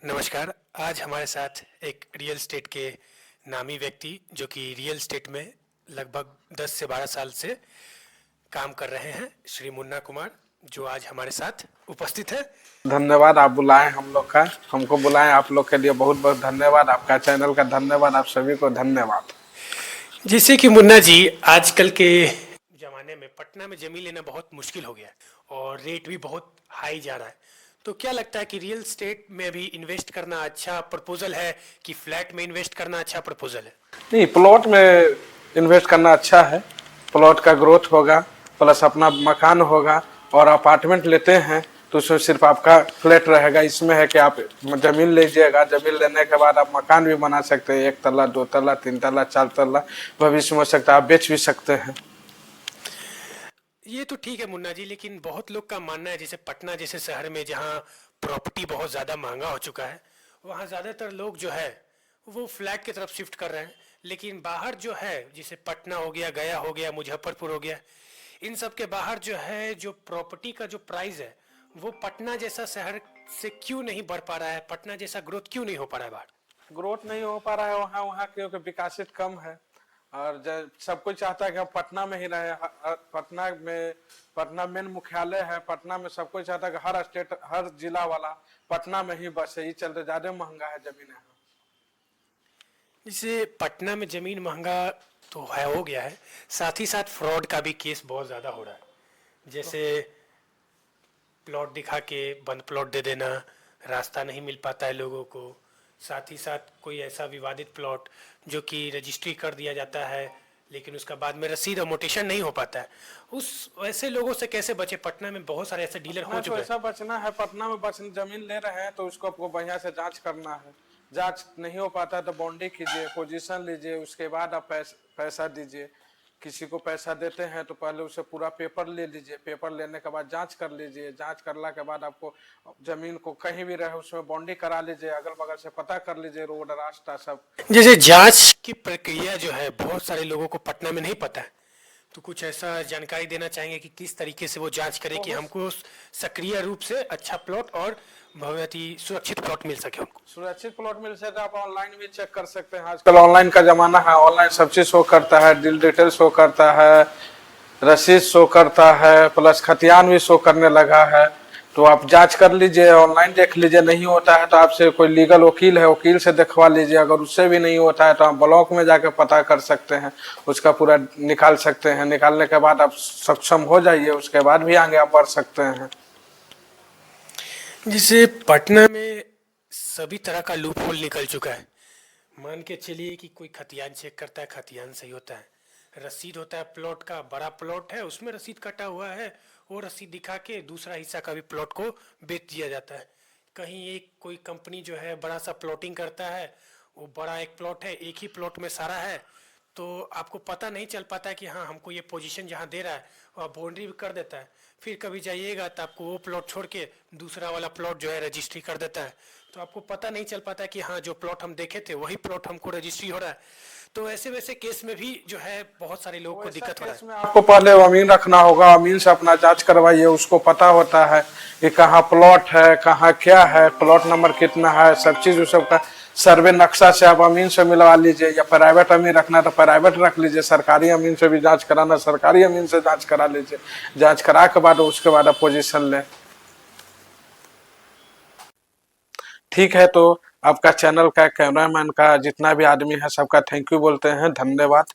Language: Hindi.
नमस्कार। आज हमारे साथ एक रियल एस्टेट के नामी व्यक्ति जो कि रियल एस्टेट में लगभग 10 से 12 साल से काम कर रहे हैं, श्री मुन्ना कुमार, जो आज हमारे साथ उपस्थित है। धन्यवाद आप बुलाएं हम लोग का, हमको बुलाएं, आप लोग के लिए बहुत बहुत धन्यवाद, आपका चैनल का धन्यवाद, आप सभी को धन्यवाद। जैसे कि मुन्ना जी, आजकल के ज़माने में पटना में ज़मीन लेना बहुत मुश्किल हो गया है और रेट भी बहुत हाई जा रहा है। तो क्या लगता है कि रियल एस्टेट में भी इन्वेस्ट करना अच्छा प्रपोजल है कि फ्लैट में इन्वेस्ट करना अच्छा प्रपोजल है? नहीं, प्लॉट में इन्वेस्ट करना अच्छा है। प्लॉट का ग्रोथ होगा, प्लस अपना मकान होगा। और अपार्टमेंट लेते हैं तो उसमें सिर्फ आपका फ्लैट रहेगा। इसमें है कि आप जमीन लीजिएगा, जमीन लेने के बाद आप मकान भी बना सकते हैं, 1 तल्ला 2 तल्ला 3 तल्ला 4 तल्ला, भविष्य में हो सकता है आप बेच भी सकते हैं। ये तो ठीक है मुन्ना जी, लेकिन बहुत लोग का मानना है, जैसे पटना जैसे शहर में जहाँ प्रॉपर्टी बहुत ज़्यादा महंगा हो चुका है, वहाँ ज़्यादातर लोग जो है वो फ्लैट की तरफ शिफ्ट कर रहे हैं। लेकिन बाहर जो है, जैसे पटना हो गया, गया हो गया, मुजफ्फरपुर हो गया, इन सब के बाहर जो है, जो प्रॉपर्टी का जो प्राइस है, वो पटना जैसा शहर से क्यों नहीं बढ़ पा रहा है? पटना जैसा ग्रोथ क्यों नहीं हो पा रहा है बाहर? ग्रोथ नहीं हो पा रहा है वहाँ वहाँ क्योंकि विकसित कम है। और सब कोई चाहता है कि हम पटना में ही रहे। पटना मेन मुख्यालय है। पटना में सब कोई चाहता है कि हर स्टेट, हर जिला वाला पटना में ही बसे। ये चलते ज्यादा महंगा है जमीन यहाँ। जैसे पटना में ज़मीन महंगा तो है, हो गया है, साथ ही साथ फ्रॉड का भी केस बहुत ज़्यादा हो रहा है। जैसे प्लॉट दिखा के बंद प्लॉट दे देना, रास्ता नहीं मिल पाता है लोगों को। साथ ही साथ कोई ऐसा विवादित प्लॉट जो कि रजिस्ट्री कर दिया जाता है, लेकिन उसका बाद में रसीद और मोटेशन नहीं हो पाता है। उस वैसे लोगों से कैसे बचे? पटना में बहुत सारे ऐसे डीलर हो पटना को चुके हैं। ऐसा बचना है, पटना में बच जमीन ले रहे हैं तो उसको आपको बढ़िया से जांच करना है। जांच नहीं हो पाता तो बॉन्डिंग कीजिए, पोजीशन लीजिए, उसके बाद आप पैसा दीजिए। किसी को पैसा देते हैं तो पहले उसे पूरा पेपर ले लीजिए। पेपर लेने के बाद जांच कर लीजिए। जांच करला के बाद आपको जमीन को कहीं भी रहे उसमें बॉन्डिंग करा लीजिए, अगल बगल से पता कर लीजिए, रोड रास्ता सब। जैसे जांच की प्रक्रिया जो है, बहुत सारे लोगों को पटना में नहीं पता है। तो कुछ ऐसा जानकारी देना चाहेंगे कि किस तरीके से वो जांच करे कि बहुत हमको सक्रिय रूप से अच्छा प्लॉट और बहुत ही सुरक्षित प्लॉट मिल सके हमको। सुरक्षित प्लॉट मिल सके। आप ऑनलाइन भी चेक कर सकते हैं, आजकल ऑनलाइन का जमाना है। ऑनलाइन सब चीज शो करता है, डील डिटेल शो करता है, रसीद शो करता है, प्लस खतियान भी शो करने लगा है। तो आप जांच कर लीजिए, ऑनलाइन देख लीजिए। नहीं होता है तो आपसे कोई लीगल वकील है, वकील से दिखवा लीजिए। अगर उससे भी नहीं होता है तो आप ब्लॉक में जाकर पता कर सकते हैं, उसका पूरा निकाल सकते हैं। निकालने के बाद आप सक्षम हो जाइए, उसके बाद भी आगे आप बढ़ सकते हैं। जैसे पटना में सभी तरह का लूप होल निकल चुका है। मान के चलिए कि कोई खतियान चेक करता है, खतियान सही होता है, रसीद होता है प्लॉट का, बड़ा प्लॉट है उसमें रसीद कटा हुआ है, वो रसीद दिखा के दूसरा हिस्सा का भी प्लॉट को बेच दिया जाता है। कहीं एक कोई कंपनी जो है बड़ा सा प्लॉटिंग करता है, वो बड़ा एक प्लॉट है, एक ही प्लॉट में सारा है, तो आपको पता नहीं चल पाता है कि हाँ हमको ये पोजीशन जहाँ दे रहा है वह बाउंड्री भी कर देता है। फिर कभी जाइएगा तो आपको वो प्लॉट छोड़ के दूसरा वाला प्लॉट जो है रजिस्ट्री कर देता है। तो आपको पता नहीं चल पाता कि हाँ जो प्लॉट हम देखे थे वही प्लॉट हमको रजिस्ट्री हो रहा है। तो ऐसे वैसे केस में भी जो है बहुत सारे लोगों को वैसा दिक्कत हो रहा केस है। में आपको पहले अमीन रखना होगा। अमीन से अपना जांच करवाइए, उसको पता होता है कि कहाँ प्लॉट है, कहाँ क्या है, प्लॉट नंबर कितना है, सब चीज उस सबका सर्वे नक्शा से आप अमीन से मिलवा लीजिए। या प्राइवेट अमीन रखना तो प्राइवेट रख लीजिए, सरकारी अमीन से भी जांच कराना सरकारी अमीन से जांच करा लीजिए। जांच करा के बाद उसके बाद आप पोजीशन लें। ठीक है, तो आपका चैनल का, कैमरामैन का, जितना भी आदमी है सबका थैंक यू बोलते हैं, धन्यवाद।